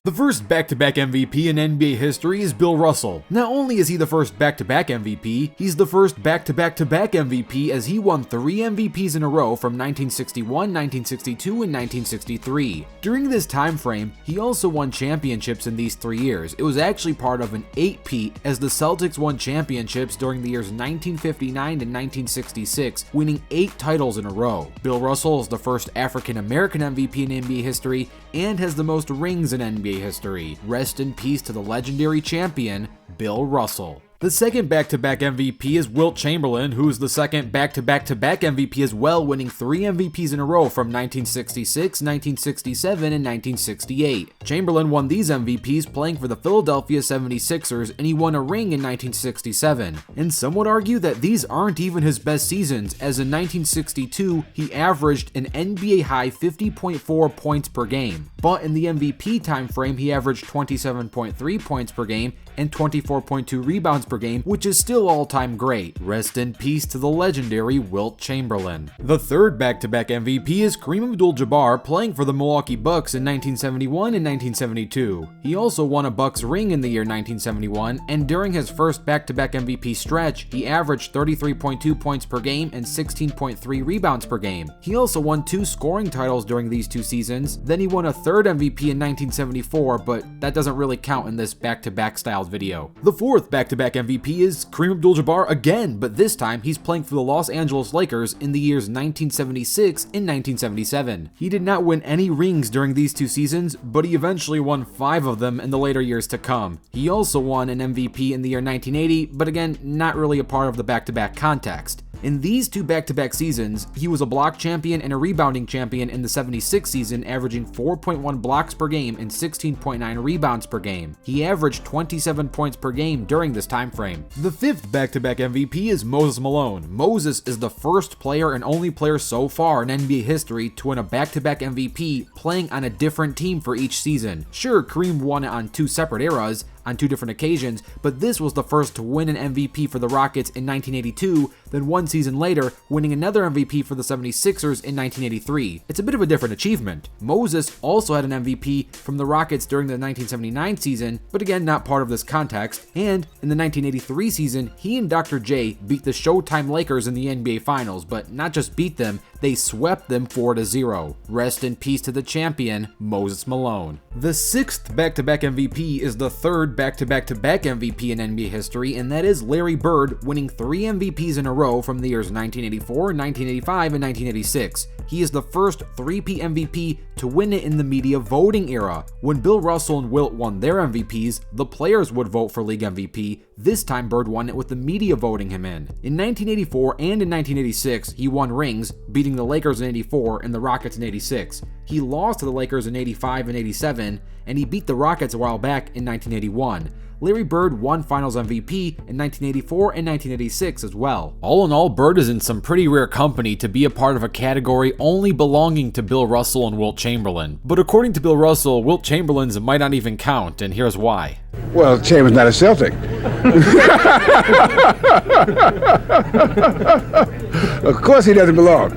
The first back-to-back MVP in NBA history is Bill Russell. Not only is he the first back-to-back MVP, he's the first back-to-back-to-back MVP as he won 3 MVPs in a row from 1961, 1962, and 1963. During this time frame, he also won championships in these 3 years. It was actually part of an 8-peat as the Celtics won championships during the years 1959 to 1966, winning 8 titles in a row. Bill Russell is the first African-American MVP in NBA history and has the most rings in NBA history. Rest in peace to the legendary champion, Bill Russell. The second back-to-back MVP is Wilt Chamberlain, who is the second back-to-back-to-back MVP as well, winning 3 MVPs in a row from 1966, 1967, and 1968. Chamberlain won these MVPs playing for the Philadelphia 76ers, and he won a ring in 1967. And some would argue that these aren't even his best seasons, as in 1962, he averaged an NBA high 50.4 points per game. But in the MVP time frame, he averaged 27.3 points per game and 24.2 rebounds per game, which is still all-time great. Rest in peace to the legendary Wilt Chamberlain. The third back-to-back MVP is Kareem Abdul-Jabbar, playing for the Milwaukee Bucks in 1971 and 1972. He also won a Bucks ring in the year 1971, and during his first back-to-back MVP stretch, he averaged 33.2 points per game and 16.3 rebounds per game. He also won 2 scoring titles during these 2 seasons, then he won a third MVP in 1974, but that doesn't really count in this back-to-back style video. The fourth back-to-back MVP is Kareem Abdul-Jabbar again, but this time he's playing for the Los Angeles Lakers in the years 1976 and 1977. He did not win any rings during these 2 seasons, but he eventually won 5 of them in the later years to come. He also won an MVP in the year 1980, but again, not really a part of the back-to-back context. In these 2 back-to-back seasons, he was a block champion and a rebounding champion in the 76 season, averaging 4.1 blocks per game and 16.9 rebounds per game. He averaged 27 points per game during this time frame. The fifth back-to-back MVP is Moses Malone. Moses is the first player and only player so far in NBA history to win a back-to-back MVP playing on a different team for each season. Sure, Kareem won it on 2 separate eras, on 2 different occasions, but this was the first to win an MVP for the Rockets in 1982, then 1 season later, winning another MVP for the 76ers in 1983. It's a bit of a different achievement. Moses also had an MVP from the Rockets during the 1979 season, but again, not part of this context, and in the 1983 season, he and Dr. J beat the Showtime Lakers in the NBA Finals, but not just beat them, they swept them 4-0. Rest in peace to the champion, Moses Malone. The sixth back-to-back MVP is the third back-to-back-to-back MVP in NBA history, and that is Larry Bird, winning 3 MVPs in a row from the years 1984, 1985, and 1986. He is the first three-peat MVP to win it in the media voting era. When Bill Russell and Wilt won their MVPs, the players would vote for league MVP. This time Bird won it with the media voting him in. In 1984 and in 1986, he won rings, beating the Lakers in 84 and the Rockets in 86. He lost to the Lakers in 85 and 87, and he beat the Rockets a while back in 1981. Larry Bird won Finals MVP in 1984 and 1986 as well. All in all, Bird is in some pretty rare company to be a part of a category only belonging to Bill Russell and Wilt Chamberlain. But according to Bill Russell, Wilt Chamberlain's might not even count, and here's why. Well, Chamberlain's not a Celtic. Of course he doesn't belong.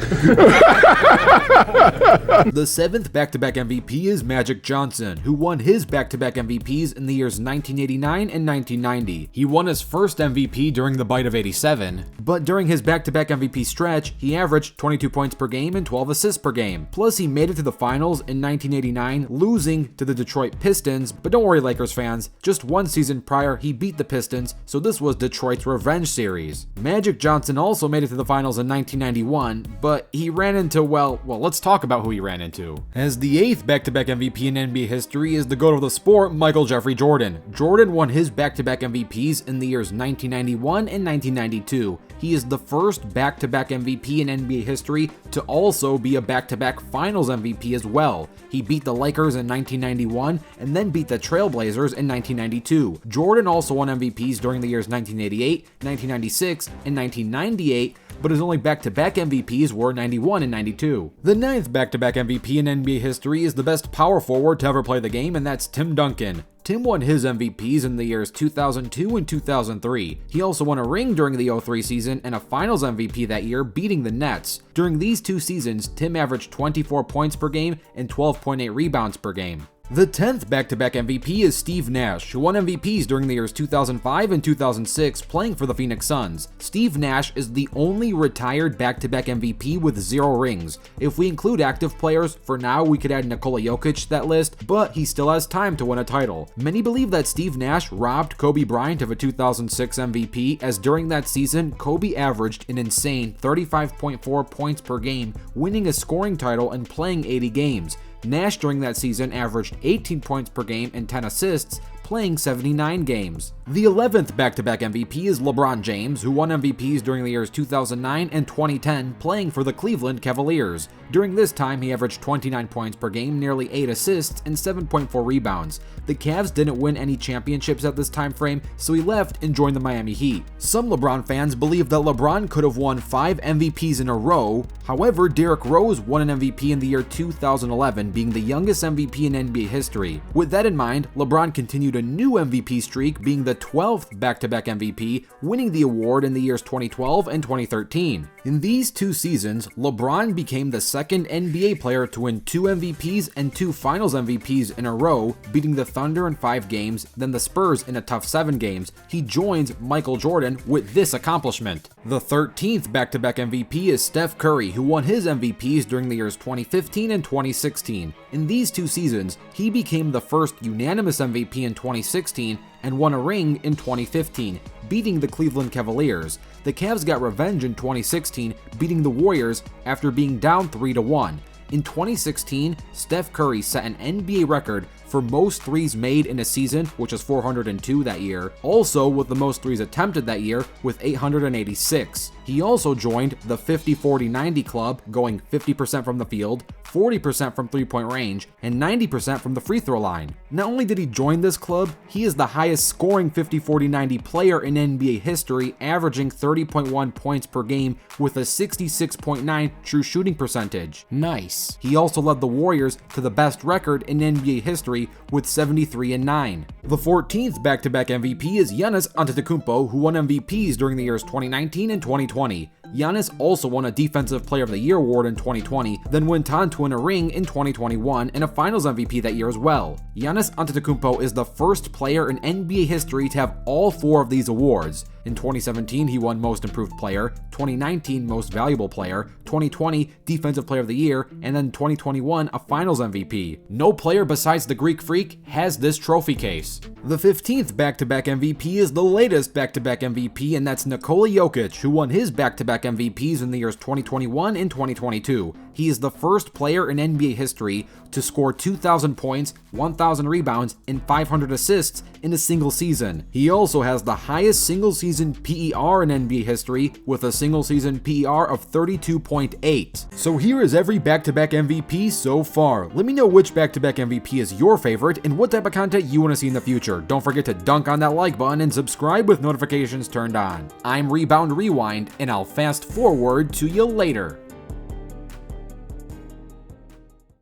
The seventh back-to-back MVP is Magic Johnson, who won his back-to-back MVPs in the years 1989 and 1990. He won his first MVP during the bite of 87, but during his back-to-back MVP stretch, he averaged 22 points per game and 12 assists per game. Plus, he made it to the finals in 1989, losing to the Detroit Pistons, but don't worry, Lakers fans, just 1 season prior, he beat the Pistons, so this was Detroit's revenge series. Magic Johnson also made it to the finals in 1991, but he ran into, well, let's talk about who he ran into. As the eighth back-to-back MVP in NBA history is the GOAT of the sport, Michael Jeffrey Jordan. Jordan won his back-to-back MVPs in the years 1991 and 1992. He is the first back-to-back MVP in NBA history to also be a back-to-back Finals MVP as well. He beat the Lakers in 1991 and then beat the Trailblazers in 1992. Jordan also won MVPs during the years 1988, 1996, and 1998, but his only back-to-back MVPs were 91 and 92. The 9th back-to-back MVP in NBA history is the best power forward to ever play the game, and that's Tim Duncan. Tim won his MVPs in the years 2002 and 2003. He also won a ring during the 03 season and a Finals MVP that year, beating the Nets. During these two seasons, Tim averaged 24 points per game and 12.8 rebounds per game. The 10th back-to-back MVP is Steve Nash, who won MVPs during the years 2005 and 2006 playing for the Phoenix Suns. Steve Nash is the only retired back-to-back MVP with 0 rings. If we include active players, for now we could add Nikola Jokić to that list, but he still has time to win a title. Many believe that Steve Nash robbed Kobe Bryant of a 2006 MVP, as during that season, Kobe averaged an insane 35.4 points per game, winning a scoring title and playing 80 games. Nash during that season averaged 18 points per game and 10 assists, playing 79 games. The 11th back-to-back MVP is LeBron James, who won MVPs during the years 2009 and 2010 playing for the Cleveland Cavaliers. During this time, he averaged 29 points per game, nearly 8 assists, and 7.4 rebounds. The Cavs didn't win any championships at this time frame, so he left and joined the Miami Heat. Some LeBron fans believe that LeBron could have won 5 MVPs in a row. However, Derrick Rose won an MVP in the year 2011, being the youngest MVP in NBA history. With that in mind, LeBron continued a new MVP streak, being the 12th back-to-back MVP, winning the award in the years 2012 and 2013. In these two seasons, LeBron became the second NBA player to win 2 MVPs and 2 Finals MVPs in a row, beating the Thunder in 5 games, then the Spurs in a tough 7 games. He joins Michael Jordan with this accomplishment. The 13th back-to-back MVP is Steph Curry, who won his MVPs during the years 2015 and 2016. In these two seasons, he became the first unanimous MVP in 2016 and won a ring in 2015, beating the Cleveland Cavaliers. The Cavs got revenge in 2016, beating the Warriors after being down 3-1. In 2016, Steph Curry set an NBA record for most threes made in a season, which is 402 that year, also with the most threes attempted that year with 886. He also joined the 50-40-90 club, going 50% from the field, 40% from three-point range, and 90% from the free throw line. Not only did he join this club, he is the highest scoring 50-40-90 player in NBA history, averaging 30.1 points per game with a 66.9 true shooting percentage. Nice. He also led the Warriors to the best record in NBA history with 73-9. The 14th back-to-back MVP is Giannis Antetokounmpo, who won MVPs during the years 2019 and 2020. Giannis also won a Defensive Player of the Year award in 2020, then went on to win a ring in 2021 and a Finals MVP that year as well. Giannis Antetokounmpo is the first player in NBA history to have all 4 of these awards. In 2017, he won Most Improved Player, 2019 Most Valuable Player, 2020 Defensive Player of the Year, and then 2021 a Finals MVP. No player besides the Greek Freak has this trophy case. The 15th back-to-back MVP is the latest back-to-back MVP, and that's Nikola Jokić, who won his back-to-back MVPs in the years 2021 and 2022. He is the first player in NBA history to score 2,000 points, 1,000 rebounds, and 500 assists in a single season. He also has the highest single-season PER in NBA history, with a single-season PER of 32.8. So here is every back-to-back MVP so far. Let me know which back-to-back MVP is your favorite and what type of content you want to see in the future. Don't forget to dunk on that like button and subscribe with notifications turned on. I'm Rebound Rewind, and I'll fast forward to you later.